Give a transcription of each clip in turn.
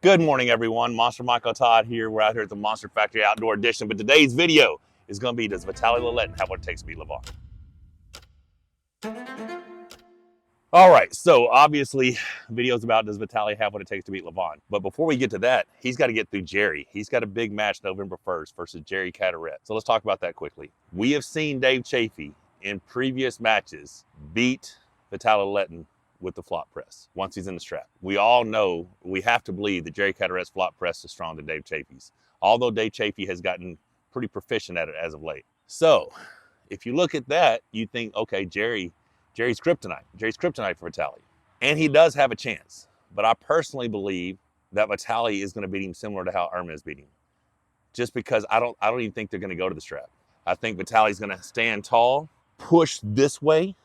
Good morning, everyone. Monster Michael Todd here. We're out here at the Monster Factory Outdoor Edition, but today's video is going to be, does Vitaly Laletin have what it takes to beat Levan? All right, so obviously, video's about does Vitaly have what it takes to beat Levan? But before we get to that, he's got to get through Jerry. He's got a big match November 1st versus Jerry Cadorette. So let's talk about that quickly. We have seen Dave Chafee in previous matches beat Vitaly Laletin with the flop press once he's in the strap. We all know, we have to believe that Jerry Cadorette's flop press is stronger than Dave Chafee's, although Dave Chafee has gotten pretty proficient at it as of late. So if you look at that, you think, okay, Jerry's kryptonite. Jerry's kryptonite for Vitaly. And he does have a chance. But I personally believe that Vitaly is going to beat him similar to how Irma is beating him. Just because I don't even think they're going to go to the strap. I think Vitaly's going to stand tall, push this way,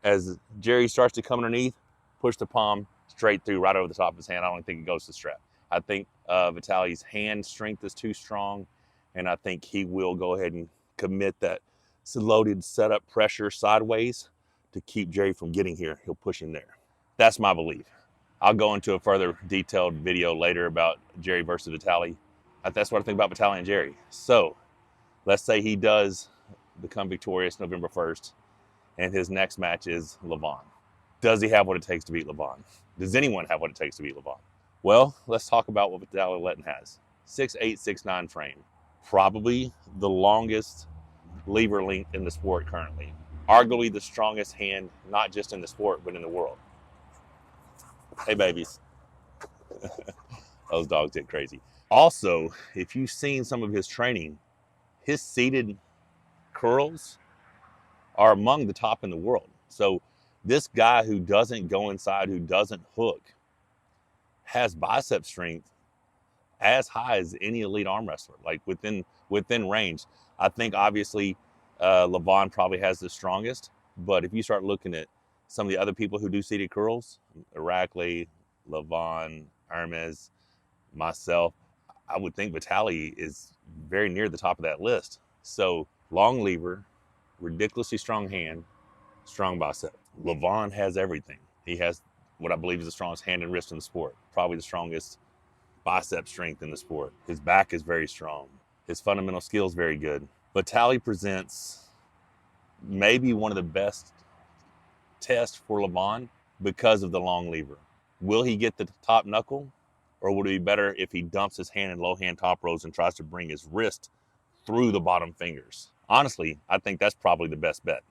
as Jerry starts to come underneath, push the palm straight through, right over the top of his hand. I don't think it goes to the strap. I think Vitaly's hand strength is too strong, and I think he will go ahead and commit that loaded setup pressure sideways to keep Jerry from getting here. He'll push him there. That's my belief. I'll go into a further detailed video later about Jerry versus Vitaly. That's what I think about Vitaly and Jerry. So let's say he does become victorious November 1st, and his next match is Levan. Does he have what it takes to beat Levan? Does anyone have what it takes to beat Levan? Well, let's talk about what Vitaly Laletin has. 6'8", 6'9" frame. Probably the longest lever length in the sport currently. Arguably the strongest hand, not just in the sport, but in the world. Hey, babies. Those dogs get crazy. Also, if you've seen some of his training, his seated curls are among the top in the world. So this guy who doesn't go inside, who doesn't hook, has bicep strength as high as any elite arm wrestler, like within range. I think obviously Levan probably has the strongest, but if you start looking at some of the other people who do seated curls, Irakli, Levan, Hermes, myself, I would think Vitaly is very near the top of that list. So long lever, ridiculously strong hand, strong bicep. Levan has everything. He has what I believe is the strongest hand and wrist in the sport. Probably the strongest bicep strength in the sport. His back is very strong. His fundamental skills very good. Vitaly presents maybe one of the best tests for Levan because of the long lever. Will he get the top knuckle, or would it be better if he dumps his hand in low hand top rows and tries to bring his wrist through the bottom fingers? Honestly, I think that's probably the best bet.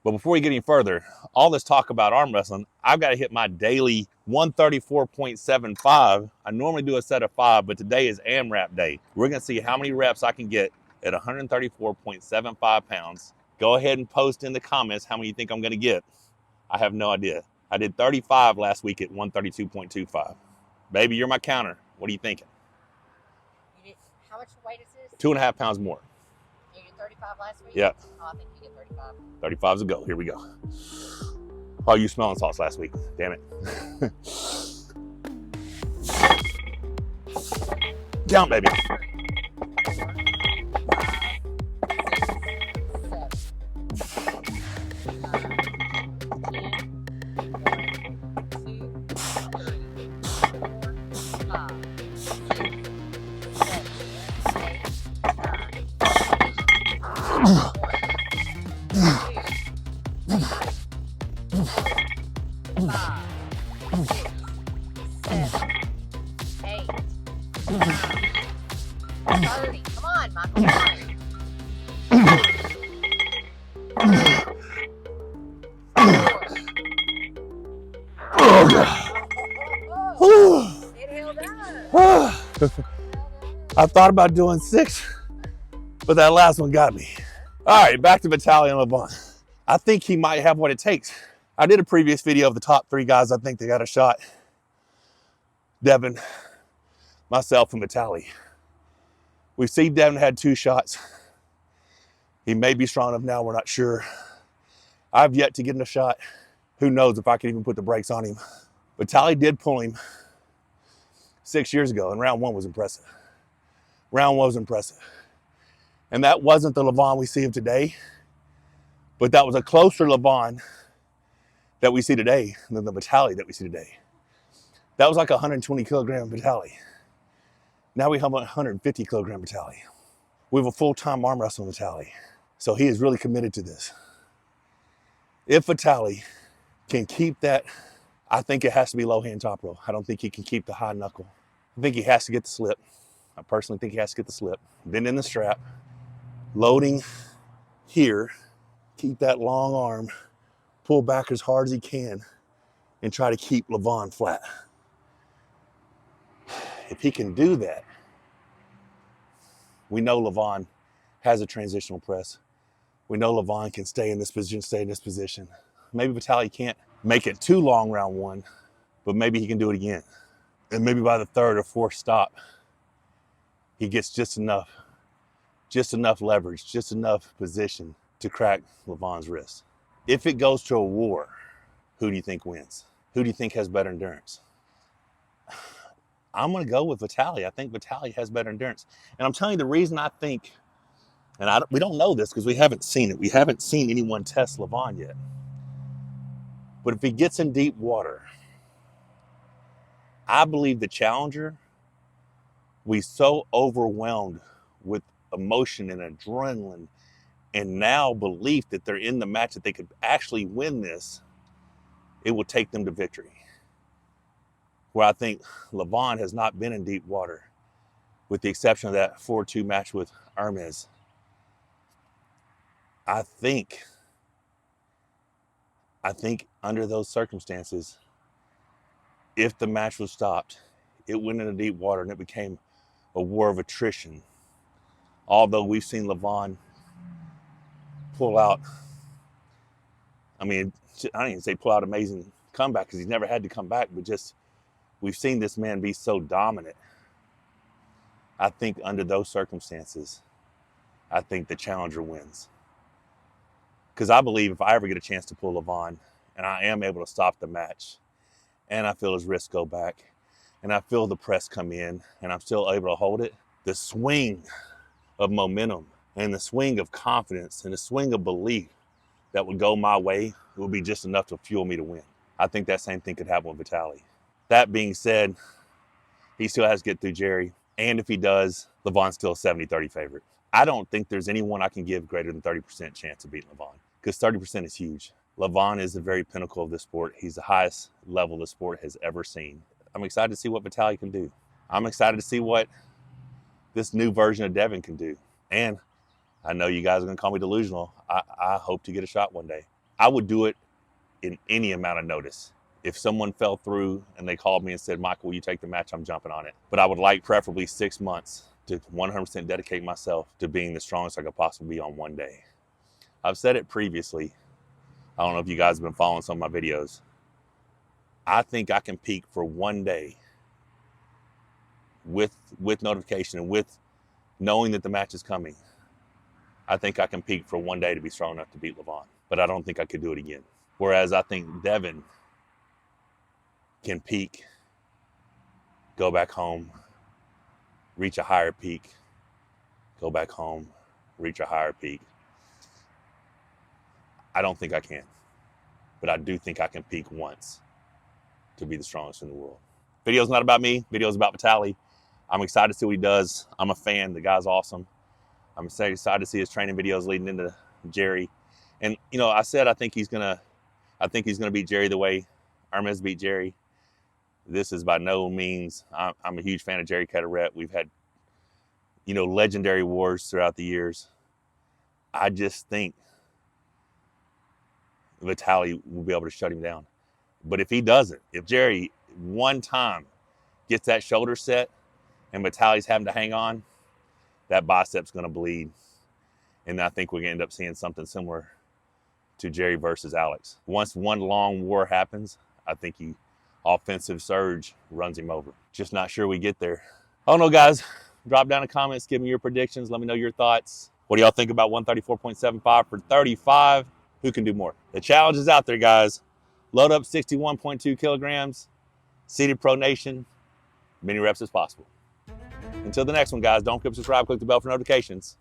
But before we get any further, all this talk about arm wrestling, I've got to hit my daily 134.75. I normally do a set of 5, but today is AMRAP day. We're going to see how many reps I can get at 134.75 pounds. Go ahead and post in the comments how many you think I'm going to get. I have no idea. I did 35 last week at 132.25. Baby, you're my counter. What are you thinking? You did, how much weight is this? 2.5 pounds more. You did 35 last week? Yeah. Oh, I think you get 35. 35's a go. Here we go. Oh, you smelling salts last week. Damn it. Count, baby. 30. Come on, Michael. It held up. I thought about doing 6, but that last one got me. All right, back to Vitaly and Levan. I think he might have what it takes. I did a previous video of the top 3 guys I think they got a shot. Devin, myself, and Vitaly. We see Devin had 2 shots. He may be strong enough now, we're not sure. I've yet to get in a shot. Who knows if I can even put the brakes on him. Vitaly did pull him 6 years ago, and round 1 was impressive. Round 1 was impressive. And that wasn't the Levan we see of today, but that was a closer Levan that we see today than the Vitaly that we see today. That was like a 120 kilogram Vitaly. Now we have a 150 kilogram Vitaly. We have a full-time arm wrestling Vitaly. So he is really committed to this. If Vitaly can keep that, I think it has to be low hand top roll. I don't think he can keep the high knuckle. I think he has to get the slip. I personally think he has to get the slip. Bend in the strap, loading here, keep that long arm, pull back as hard as he can, and try to keep Levan flat. If he can do that, we know Levan has a transitional press. We know Levan can stay in this position, stay in this position. Maybe Vitaly can't make it too long round one, but maybe he can do it again. And maybe by the third or fourth stop, he gets just enough leverage, just enough position to crack Levan's wrist. If it goes to a war, who do you think wins? Who do you think has better endurance? I'm gonna go with Vitaly. I think Vitaly has better endurance. And I'm telling you the reason I think, and we don't know this because we haven't seen it. We haven't seen anyone test Levan yet. But if he gets in deep water, I believe the challenger will be so overwhelmed with emotion and adrenaline and now belief that they're in the match that they could actually win this, it will take them to victory. Where I think Levan has not been in deep water, with the exception of that 4-2 match with Hermes. I think under those circumstances, if the match was stopped, it went into deep water and it became a war of attrition. Although we've seen Levan pull out, I don't even say pull out amazing comeback because he's never had to come back, but just we've seen this man be so dominant. I think under those circumstances, I think the challenger wins. Because I believe if I ever get a chance to pull Levan and I am able to stop the match and I feel his wrist go back and I feel the press come in and I'm still able to hold it, the swing of momentum and the swing of confidence and the swing of belief that would go my way will be just enough to fuel me to win. I think that same thing could happen with Vitaly. That being said, he still has to get through Jerry. And if he does, Levan's still a 70-30 favorite. I don't think there's anyone I can give greater than 30% chance of beating Levan, because 30% is huge. Levan is the very pinnacle of the sport. He's the highest level the sport has ever seen. I'm excited to see what Vitaly can do. I'm excited to see what this new version of Devin can do. And I know you guys are gonna call me delusional. I hope to get a shot one day. I would do it in any amount of notice. If someone fell through and they called me and said, Michael, will you take the match? I'm jumping on it. But I would like preferably 6 months to 100% dedicate myself to being the strongest I could possibly be on one day. I've said it previously. I don't know if you guys have been following some of my videos. I think I can peak for one day with notification and with knowing that the match is coming. I think I can peak for one day to be strong enough to beat Levan, but I don't think I could do it again. Whereas I think Devin can peak, go back home, reach a higher peak, go back home, reach a higher peak. I don't think I can, but I do think I can peak once to be the strongest in the world. Video's not about me, video's about Vitaly. I'm excited to see what he does. I'm a fan, the guy's awesome. I'm excited to see his training videos leading into Jerry. And I said I think he's gonna beat Jerry the way Hermes beat Jerry. This is by no means, I'm a huge fan of Jerry Cadorette. We've had, legendary wars throughout the years. I just think Vitaly will be able to shut him down. But if he doesn't, if Jerry one time gets that shoulder set and Vitaly's having to hang on, that bicep's gonna bleed. And I think we're gonna end up seeing something similar to Jerry versus Alex. Once one long war happens, I think he offensive surge runs him over. Just not sure we get there. I don't know, guys. Drop down in the comments, give me your predictions. Let me know your thoughts. What do y'all think about 134.75 for 35? Who can do more? The challenge is out there, guys. Load up 61.2 kilograms, seated pronation, many reps as possible. Until the next one, guys, don't forget to subscribe, click the bell for notifications.